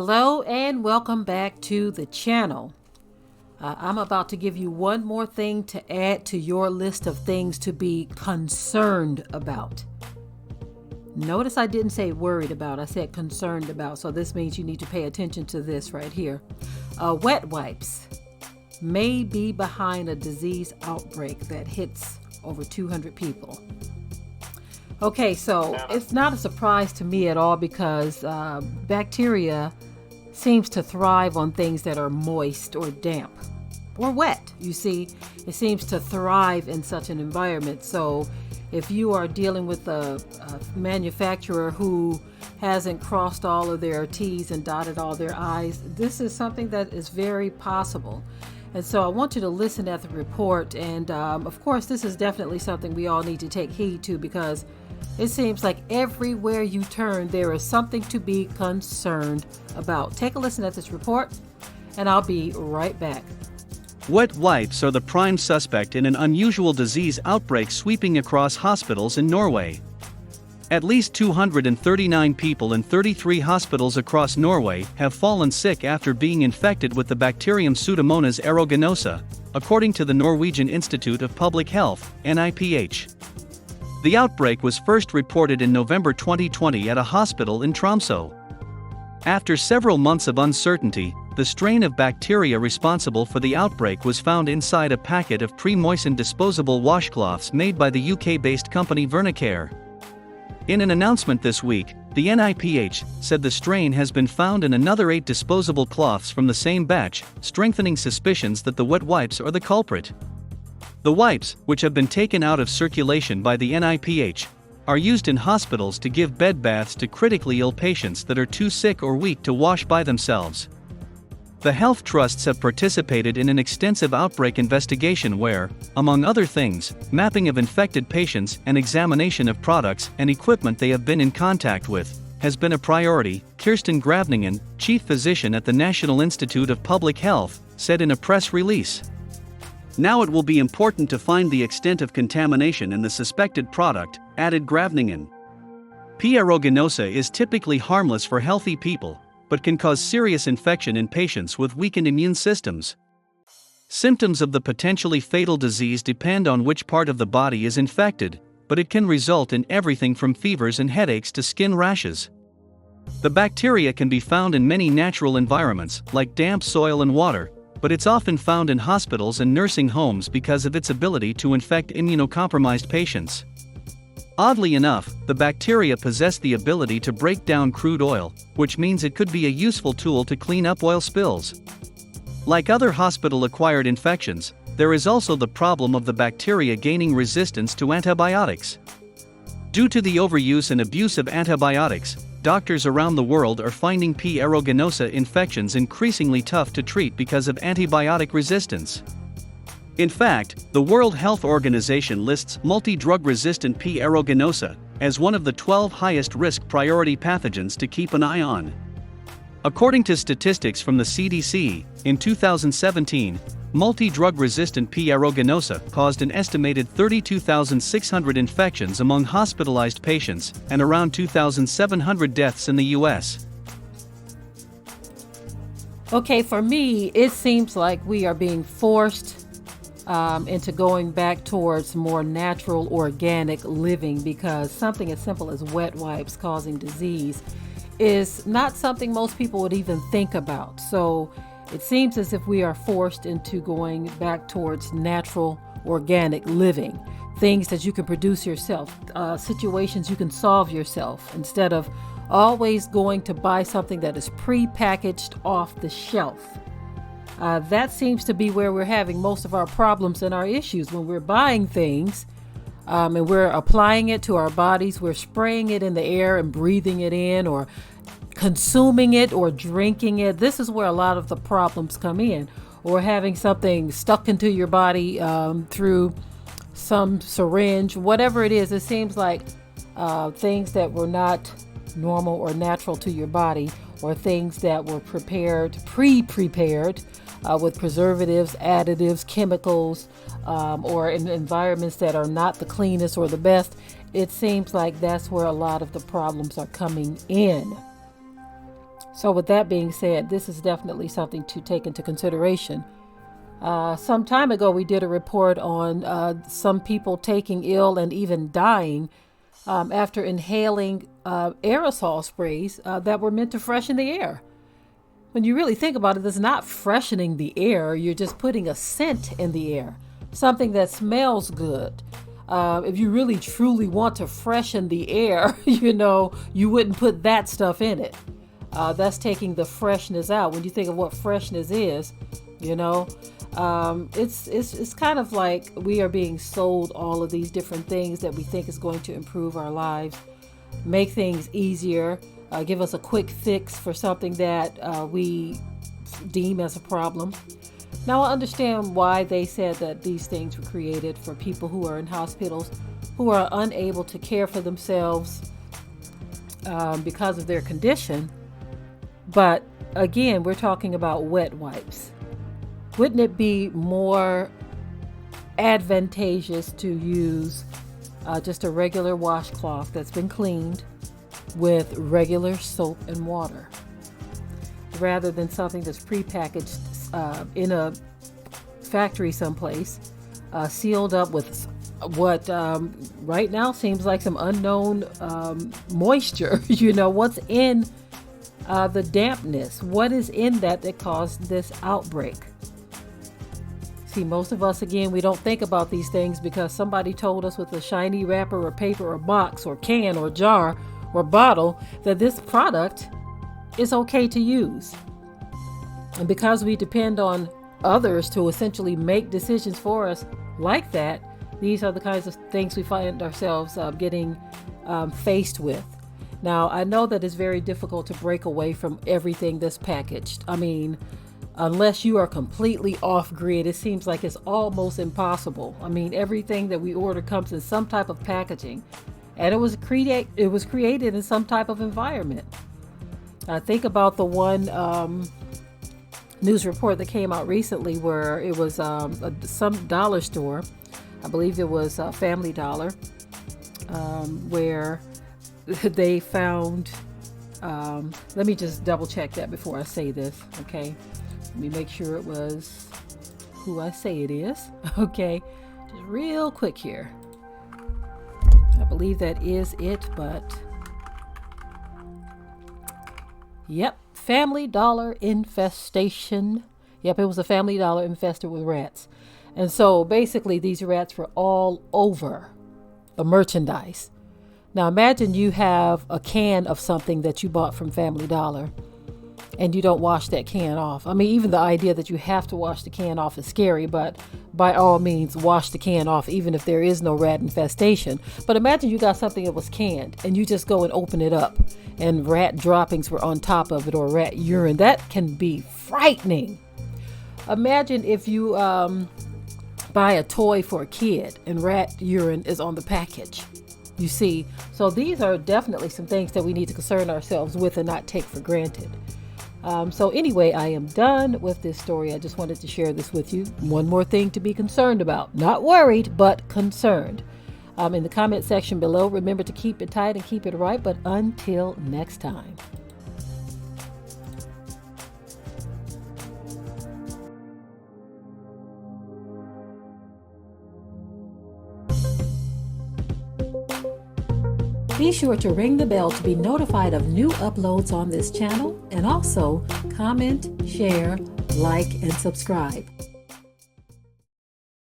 Hello and welcome back to the channel. I'm about to give you one more thing to add to your list of things to be concerned about. Notice I didn't say worried about, I said concerned about. So this means you need to pay attention to this right here. Wet wipes may be behind a disease outbreak that hits over 200 people. Okay, so it's not a surprise to me at all because bacteria seems to thrive on things that are moist or damp or wet. You see, it seems to thrive in such an environment. So if you are dealing with a manufacturer who hasn't crossed all of their T's and dotted all their I's, this is something that is very possible. And so I want you to listen at the report. And of course, this is definitely something we all need to take heed to because it seems like everywhere you turn, there is something to be concerned about. Take a listen at this report, and I'll be right back. Wet wipes are the prime suspect in an unusual disease outbreak sweeping across hospitals in Norway. At least 239 people in 33 hospitals across Norway have fallen sick after being infected with the bacterium Pseudomonas aeruginosa, according to the Norwegian Institute of Public Health, NIPH. The outbreak was first reported in November 2020 at a hospital in Tromsø. After several months of uncertainty, the strain of bacteria responsible for the outbreak was found inside a packet of pre-moistened disposable washcloths made by the UK-based company Vernicare. In an announcement this week, the NIPH said the strain has been found in another 8 disposable cloths from the same batch, strengthening suspicions that the wet wipes are the culprit. The wipes, which have been taken out of circulation by the NIPH, are used in hospitals to give bed baths to critically ill patients that are too sick or weak to wash by themselves. The health trusts have participated in an extensive outbreak investigation where, among other things, mapping of infected patients and examination of products and equipment they have been in contact with, has been a priority, Kirsten Gravningen, chief physician at the National Institute of Public Health, said in a press release. Now it will be important to find the extent of contamination in the suspected product, added Gravningen. P. aeruginosa is typically harmless for healthy people, but can cause serious infection in patients with weakened immune systems. Symptoms of the potentially fatal disease depend on which part of the body is infected, but it can result in everything from fevers and headaches to skin rashes. The bacteria can be found in many natural environments, like damp soil and water, but it's often found in hospitals and nursing homes because of its ability to infect immunocompromised patients. Oddly enough, the bacteria possess the ability to break down crude oil, which means it could be a useful tool to clean up oil spills. Like other hospital-acquired infections, there is also the problem of the bacteria gaining resistance to antibiotics. Due to the overuse and abuse of antibiotics, doctors around the world are finding P. aeruginosa infections increasingly tough to treat because of antibiotic resistance. In fact, the World Health Organization lists multi-drug-resistant P. aeruginosa as one of the 12 highest-risk priority pathogens to keep an eye on. According to statistics from the CDC, in 2017, multi-drug-resistant P. aeruginosa caused an estimated 32,600 infections among hospitalized patients and around 2,700 deaths in the U.S. Okay, for me, it seems like we are being forced into going back towards more natural, organic living because something as simple as wet wipes causing disease is not something most people would even think about. So it seems as if we are forced into going back towards natural, organic living, things that you can produce yourself, situations you can solve yourself, instead of always going to buy something that is pre-packaged off the shelf. That seems to be where we're having most of our problems and our issues. When we're buying things and we're applying it to our bodies, we're spraying it in the air and breathing it in, or consuming it or drinking it. This is where a lot of the problems come in. Or having something stuck into your body through some syringe, whatever it is. It seems like things that were not normal or natural to your body, or things that were pre-prepared with preservatives, additives, chemicals, or in environments that are not the cleanest or the best. It seems like that's where a lot of the problems are coming in. So with that being said, this is definitely something to take into consideration. Some time ago, we did a report on some people taking ill and even dying after inhaling aerosol sprays that were meant to freshen the air. When you really think about it, it's not freshening the air. You're just putting a scent in the air, something that smells good. If you really truly want to freshen the air, you wouldn't put that stuff in it. That's taking the freshness out. When you think of what freshness is, it's kind of like we are being sold all of these different things that we think is going to improve our lives, make things easier, give us a quick fix for something that we deem as a problem. Now, I understand why they said that these things were created for people who are in hospitals, who are unable to care for themselves because of their condition. But again, we're talking about wet wipes. Wouldn't it be more advantageous to use just a regular washcloth that's been cleaned with regular soap and water, rather than something that's prepackaged in a factory someplace, sealed up with what right now seems like some unknown moisture? What's in the dampness? What is in that caused this outbreak? See, most of us, again, we don't think about these things because somebody told us with a shiny wrapper or paper or box or can or jar or bottle that this product is okay to use. And because we depend on others to essentially make decisions for us like that, these are the kinds of things we find ourselves getting faced with. Now, I know that it's very difficult to break away from everything that's packaged. I mean, unless you are completely off grid, it seems like it's almost impossible. I mean, everything that we order comes in some type of packaging, and it was created in some type of environment. I think about the one news report that came out recently where it was some dollar store, I believe it was Family Dollar, where they found, let me just double check that before I say this, okay? Let me make sure it was who I say it is, okay? Just real quick here. I believe that is it, but yep, Family Dollar infestation. Yep, it was a Family Dollar infested with rats. And so basically these rats were all over the merchandise. Now imagine you have a can of something that you bought from Family Dollar and you don't wash that can off. I mean, even the idea that you have to wash the can off is scary, but by all means, wash the can off, even if there is no rat infestation. But imagine you got something that was canned and you just go and open it up and rat droppings were on top of it or rat urine. That can be frightening. Imagine if you buy a toy for a kid and rat urine is on the package. You see, so these are definitely some things that we need to concern ourselves with and not take for granted. So anyway, I am done with this story. I just wanted to share this with you. One more thing to be concerned about. Not worried, but concerned. In the comment section below, remember to keep it tight and keep it right. But until next time. Be sure to ring the bell to be notified of new uploads on this channel, and also comment, share, like, and subscribe.